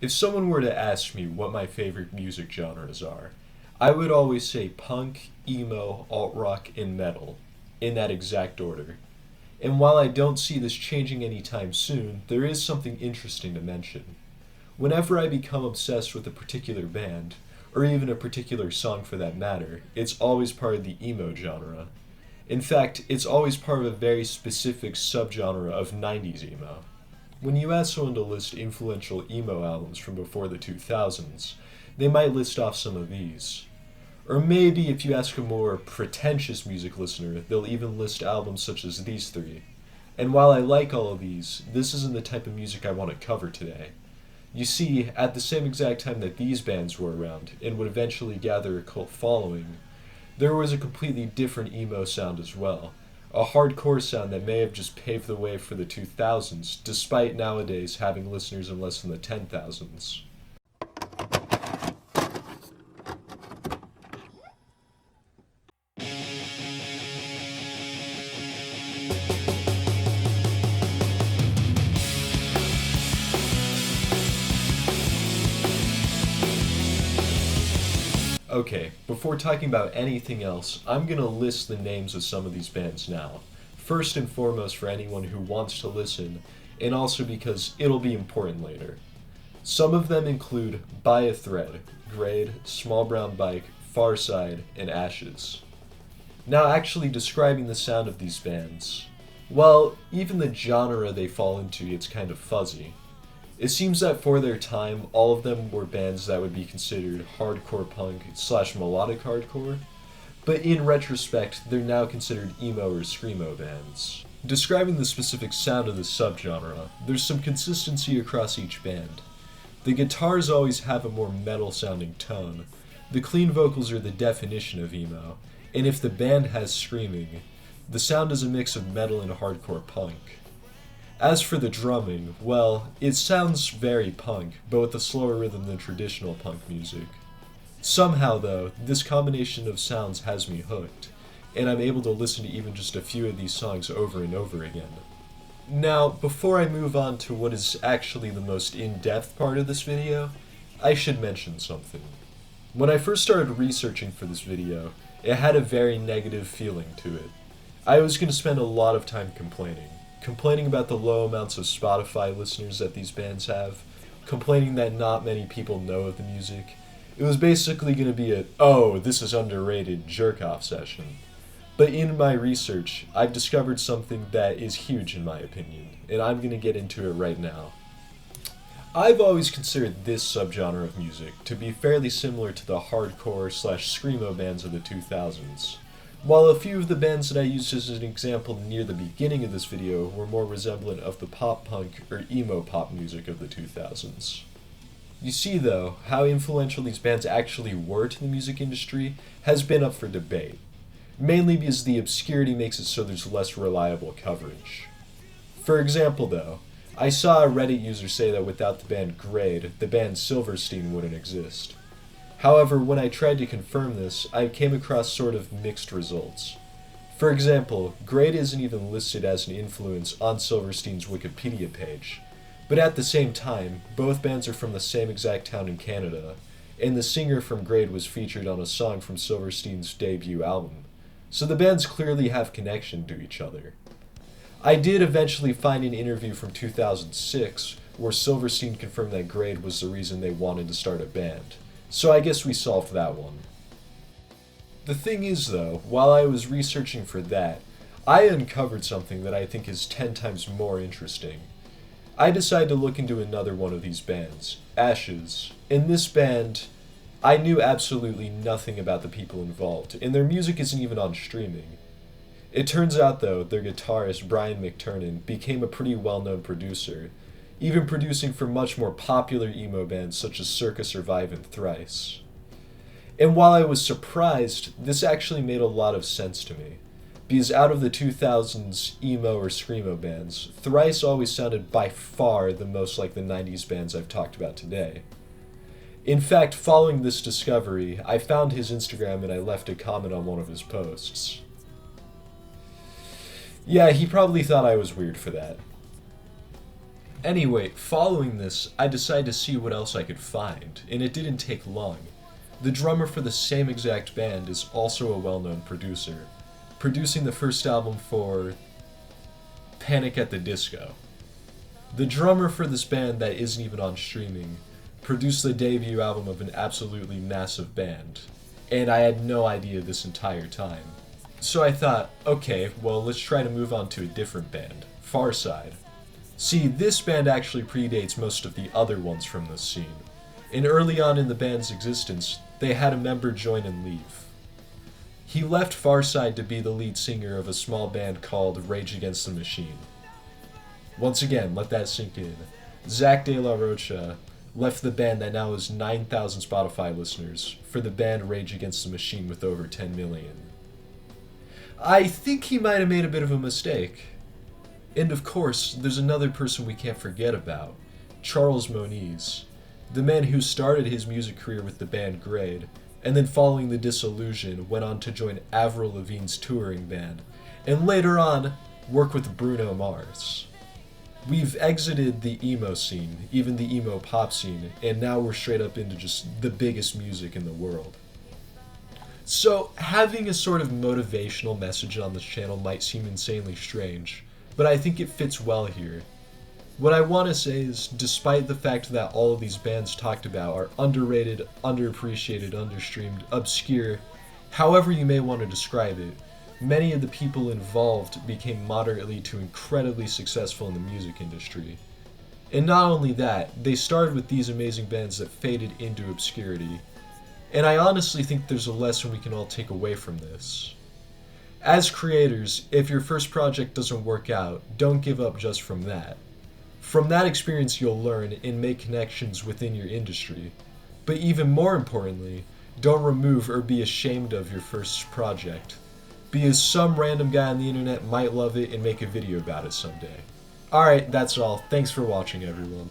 If someone were to ask me what my favorite music genres are, I would always say punk, emo, alt-rock, and metal, in that exact order. And while I don't see this changing anytime soon, there is something interesting to mention. Whenever I become obsessed with a particular band, or even a particular song for that matter, it's always part of the emo genre. In fact, it's always part of a very specific subgenre of 90s emo. When you ask someone to list influential emo albums from before the 2000s, they might list off some of these. Or maybe if you ask a more pretentious music listener, they'll even list albums such as these three. And while I like all of these, this isn't the type of music I want to cover today. You see, at the same exact time that these bands were around and would eventually gather a cult following, there was a completely different emo sound as well. A hardcore sound that may have just paved the way for the 2000s, despite nowadays having listeners in less than the 10,000s. Okay, before talking about anything else, I'm gonna list the names of some of these bands now. First and foremost for anyone who wants to listen, and also because it'll be important later. Some of them include By a Thread, Grade, Small Brown Bike, Far Side, and Ashes. Now actually describing the sound of these bands, well, even the genre they fall into gets kind of fuzzy. It seems that for their time, all of them were bands that would be considered hardcore punk / melodic hardcore, but in retrospect, they're now considered emo or screamo bands. Describing the specific sound of the subgenre, there's some consistency across each band. The guitars always have a more metal-sounding tone, the clean vocals are the definition of emo, and if the band has screaming, the sound is a mix of metal and hardcore punk. As for the drumming, well, it sounds very punk, but with a slower rhythm than traditional punk music. Somehow, though, this combination of sounds has me hooked, and I'm able to listen to even just a few of these songs over and over again. Now, before I move on to what is actually the most in-depth part of this video, I should mention something. When I first started researching for this video, it had a very negative feeling to it. I was going to spend a lot of time complaining about the low amounts of Spotify listeners that these bands have, complaining that not many people know of the music. It was basically going to be a, oh, this is underrated jerk-off session. But in my research, I've discovered something that is huge in my opinion, and I'm going to get into it right now. I've always considered this subgenre of music to be fairly similar to the hardcore / screamo bands of the 2000s. While a few of the bands that I used as an example near the beginning of this video were more resemblant of the pop-punk or emo-pop music of the 2000s. You see, though, how influential these bands actually were to the music industry has been up for debate, mainly because the obscurity makes it so there's less reliable coverage. For example, though, I saw a Reddit user say that without the band Grade, the band Silverstein wouldn't exist. However, when I tried to confirm this, I came across sort of mixed results. For example, Grade isn't even listed as an influence on Silverstein's Wikipedia page, but at the same time, both bands are from the same exact town in Canada, and the singer from Grade was featured on a song from Silverstein's debut album, so the bands clearly have connection to each other. I did eventually find an interview from 2006 where Silverstein confirmed that Grade was the reason they wanted to start a band. So I guess we solved that one. The thing is though, while I was researching for that, I uncovered something that I think is 10 times more interesting. I decided to look into another one of these bands, Ashes. In this band, I knew absolutely nothing about the people involved, and their music isn't even on streaming. It turns out though, their guitarist Brian McTernan became a pretty well-known producer, even producing for much more popular emo bands such as Circa Survive and Thrice. And while I was surprised, this actually made a lot of sense to me, because out of the 2000s emo or screamo bands, Thrice always sounded by far the most like the 90s bands I've talked about today. In fact, following this discovery, I found his Instagram and I left a comment on one of his posts. Yeah, he probably thought I was weird for that. Anyway, following this, I decided to see what else I could find, and it didn't take long. The drummer for the same exact band is also a well-known producer, producing the first album for Panic at the Disco. The drummer for this band that isn't even on streaming produced the debut album of an absolutely massive band, and I had no idea this entire time. So I thought, okay, well, let's try to move on to a different band, Farside. See, this band actually predates most of the other ones from this scene, and early on in the band's existence, they had a member join and leave. He left Farside to be the lead singer of a small band called Rage Against the Machine. Once again, let that sink in. Zach De La Rocha left the band that now has 9,000 Spotify listeners for the band Rage Against the Machine with over 10 million. I think he might have made a bit of a mistake. And of course, there's another person we can't forget about, Charles Moniz, the man who started his music career with the band Grade, and then following the dissolution went on to join Avril Lavigne's touring band, and later on, work with Bruno Mars. We've exited the emo scene, even the emo pop scene, and now we're straight up into just the biggest music in the world. So, having a sort of motivational message on this channel might seem insanely strange, but I think it fits well here. What I want to say is, despite the fact that all of these bands talked about are underrated, underappreciated, understreamed, obscure, however you may want to describe it, many of the people involved became moderately to incredibly successful in the music industry. And not only that, they started with these amazing bands that faded into obscurity. And I honestly think there's a lesson we can all take away from this. As creators, if your first project doesn't work out, don't give up just from that. From that experience you'll learn and make connections within your industry. But even more importantly, don't remove or be ashamed of your first project, because some random guy on the internet might love it and make a video about it someday. Alright, that's all. Thanks for watching, everyone.